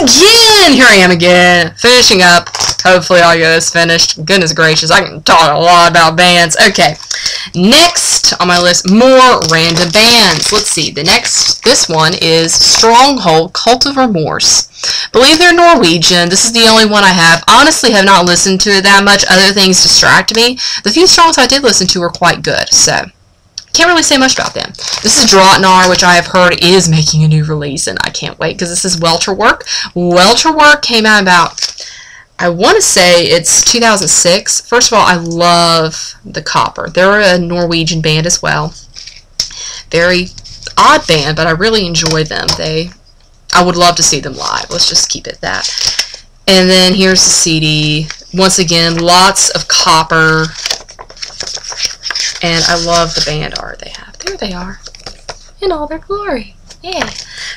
again! Here I am again, finishing up. Hopefully I'll get this finished. Goodness gracious, I can talk a lot about bands. Okay, next on my list, more random bands. Let's see, this one is Stronghold, Cult of Remorse. Believe they're Norwegian. This is the only one I have. Honestly, have not listened to it that much. Other things distract me. The few songs I did listen to were quite good, so can't really say much about them. This is Draughtnar, which I have heard is making a new release, and I can't wait because this is Welterwork. Welterwork came out about, I want to say it's 2006. First of all, I love the Copper. They're a Norwegian band as well. Very odd band, but I really enjoy them. I would love to see them live. Let's just keep it that. And then here's the CD. Once again, lots of Copper. And I love the band art they have. There they are. In all their glory. Yeah.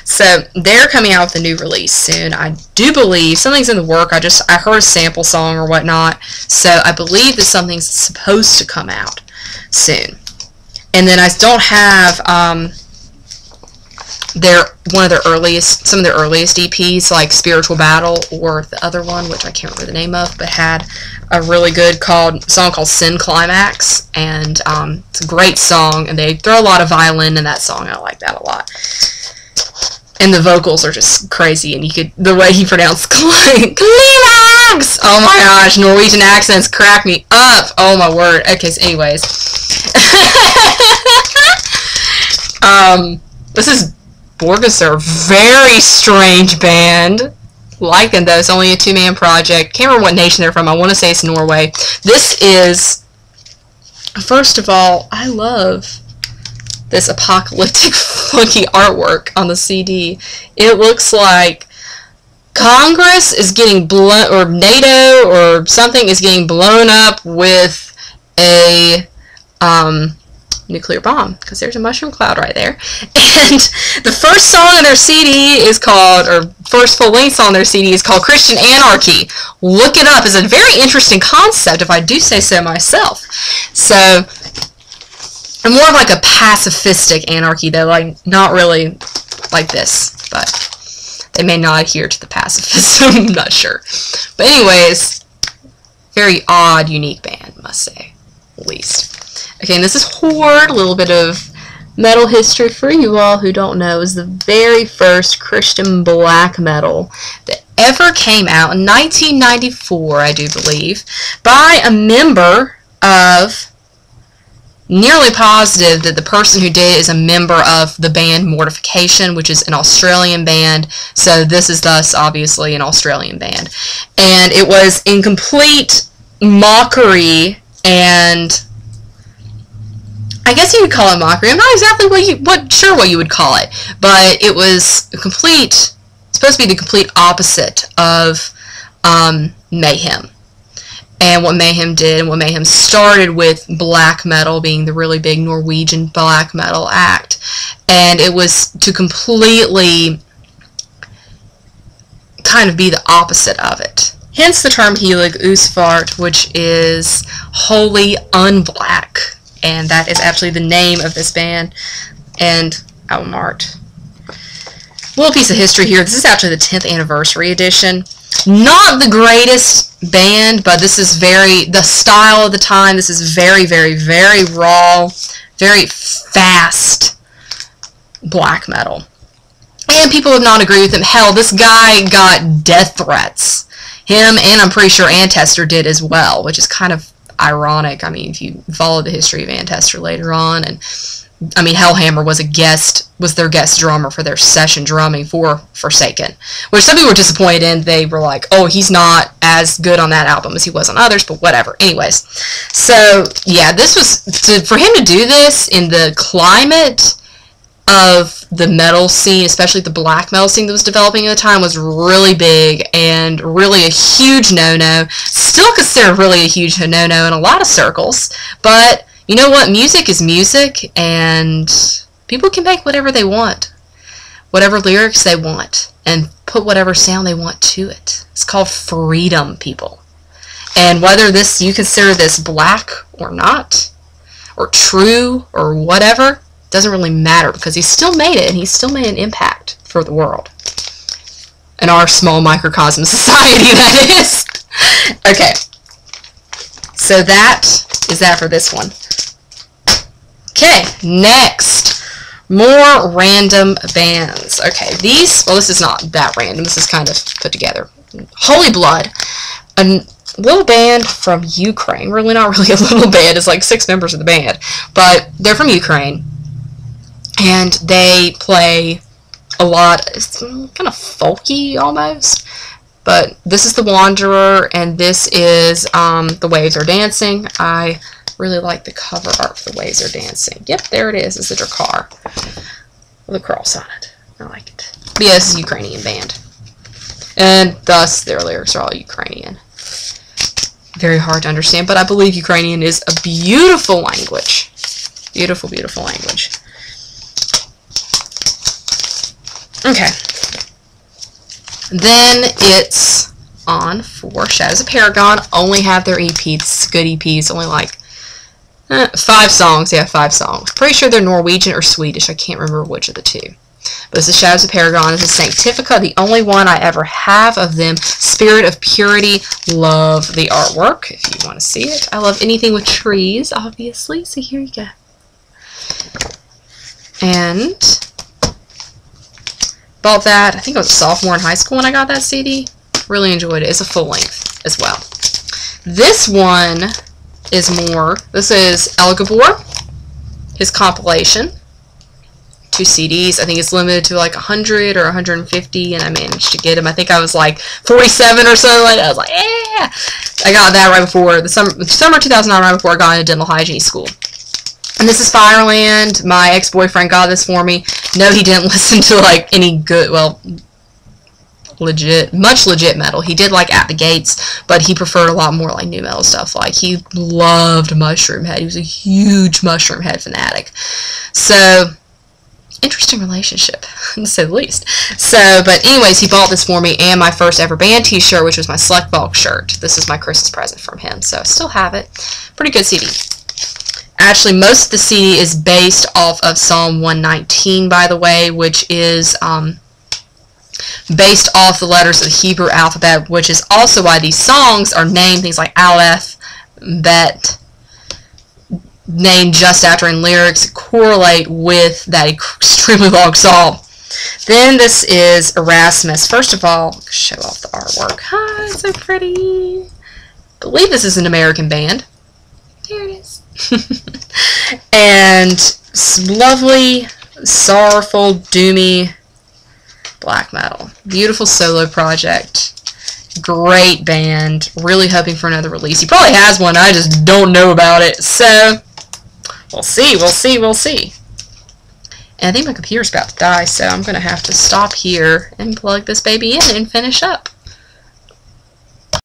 So they're coming out with a new release soon. I do believe something's in the work. I heard a sample song or whatnot. So I believe that something's supposed to come out soon. And then I don't have some of their earliest EPs, like Spiritual Battle, or the other one, which I can't remember the name of, but had a really good song called Sin Climax, and it's a great song, and they throw a lot of violin in that song. I like that a lot. And the vocals are just crazy, and the way he pronounced climax! Oh my gosh, Norwegian accents crack me up! Oh my word. Okay, so anyways. This is Borgesser, very strange band. Like them though, it's only a two-man project. Can't remember what nation they're from. I want to say it's Norway. This is, first of all, I love this apocalyptic funky artwork on the CD. It looks like Congress is getting blown, or NATO or something is getting blown up with a nuclear bomb, because there's a mushroom cloud right there. And the first song on their CD is called, or first full-length song on their CD is called Christian Anarchy. Look it up. It's a very interesting concept, if I do say so myself. So, I'm more of like a pacifistic anarchy, though, like, not really like this, but they may not adhere to the pacifism, I'm not sure. But anyways, very odd, unique band, must say, at least. Okay, and this is Horde, a little bit of metal history for you all who don't know. It was the very first Christian black metal that ever came out in 1994, I do believe, by a member of, nearly positive that the person who did it is a member of the band Mortification, which is an Australian band, so this is thus obviously an Australian band. And it was in complete mockery, and I guess you would call it mockery. I'm not exactly sure what you would call it, but it was supposed to be the complete opposite of Mayhem. And what Mayhem did, and what Mayhem started with black metal being the really big Norwegian black metal act. And it was to completely kind of be the opposite of it. Hence the term Helig Usfart, which is wholly unblack. And that is actually the name of this band. And Outmart. Little piece of history here. This is actually the 10th anniversary edition. Not the greatest band, but this is the style of the time. This is very, very, very raw, very fast black metal. And people have not agreed with him. Hell, this guy got death threats. Him, and I'm pretty sure Antester did as well, which is kind of ironic. I mean, if you follow the history of Antester later on, and I mean, Hellhammer was their guest drummer for their session drumming for Forsaken, which some people were disappointed in. They were like, oh, he's not as good on that album as he was on others, but whatever. Anyways, so yeah, this was, for him to do this in the climate of the metal scene, especially the black metal scene that was developing at the time, was really big and really a huge no-no. Still considered really a huge no-no in a lot of circles, but you know what? Music is music, and people can make whatever they want, whatever lyrics they want, and put whatever sound they want to it. It's called freedom, people. And whether you consider this black or not, or true, or whatever, doesn't really matter, because he still made it, and he still made an impact for the world. in our small microcosm society, that is. Okay. So that is that for this one. Okay, next. More random bands. Okay, these, well, this is not that random. This is kind of put together. Holy Blood, a little band from Ukraine. Really not really a little band. It's like 6 members of the band. But they're from Ukraine. And they play a lot, it's kind of folky almost. But this is The Wanderer, and this is The Waves Are Dancing. I really like the cover art for The Waves Are Dancing. Yep, there it is. It's a Drakkar with a cross on it. I like it. But yeah, this is a Ukrainian band. And thus, their lyrics are all Ukrainian. Very hard to understand, but I believe Ukrainian is a beautiful language. Beautiful, beautiful language. Okay. Then it's on for Shadows of Paragon. Only have their EPs, good EPs, only like 5 songs. Yeah, 5 songs. Pretty sure they're Norwegian or Swedish. I can't remember which of the two. But this is Shadows of Paragon. This is Sanctifica, the only one I ever have of them. Spirit of Purity. Love the artwork, if you want to see it. I love anything with trees, obviously. So here you go. And bought that. I think I was a sophomore in high school when I got that CD. Really enjoyed it. It's a full length as well. This one is more. This is El Gabor, his compilation. 2 CDs. I think it's limited to like 100 or 150, and I managed to get them. I think I was like 47 or something like that. I was like, yeah! I got that right before the summer 2009, right before I got into dental hygiene school. And this is Fireland. My ex-boyfriend got this for me. No, he didn't listen to like any good, well, much legit metal. He did like At the Gates, but he preferred a lot more like new metal stuff. Like he loved Mushroomhead. He was a huge Mushroomhead fanatic. So interesting relationship, to say the least. So, but anyways, he bought this for me and my first ever band t-shirt, which was my Select Bulk shirt. This is my Christmas present from him, so I still have it. Pretty good CD. Actually, most of the CD is based off of Psalm 119, by the way, which is based off the letters of the Hebrew alphabet, which is also why these songs are named things like Aleph, Bet, named just after in lyrics, correlate with that extremely long psalm. Then this is Erasmus. First of all, show off the artwork. Hi, it's so pretty. I believe this is an American band. There it is. And some lovely, sorrowful, doomy black metal. Beautiful solo project. Great band. Really hoping for another release. He probably has one. I just don't know about it. So we'll see, we'll see, we'll see. And I think my computer's about to die, so I'm going to have to stop here and plug this baby in and finish up.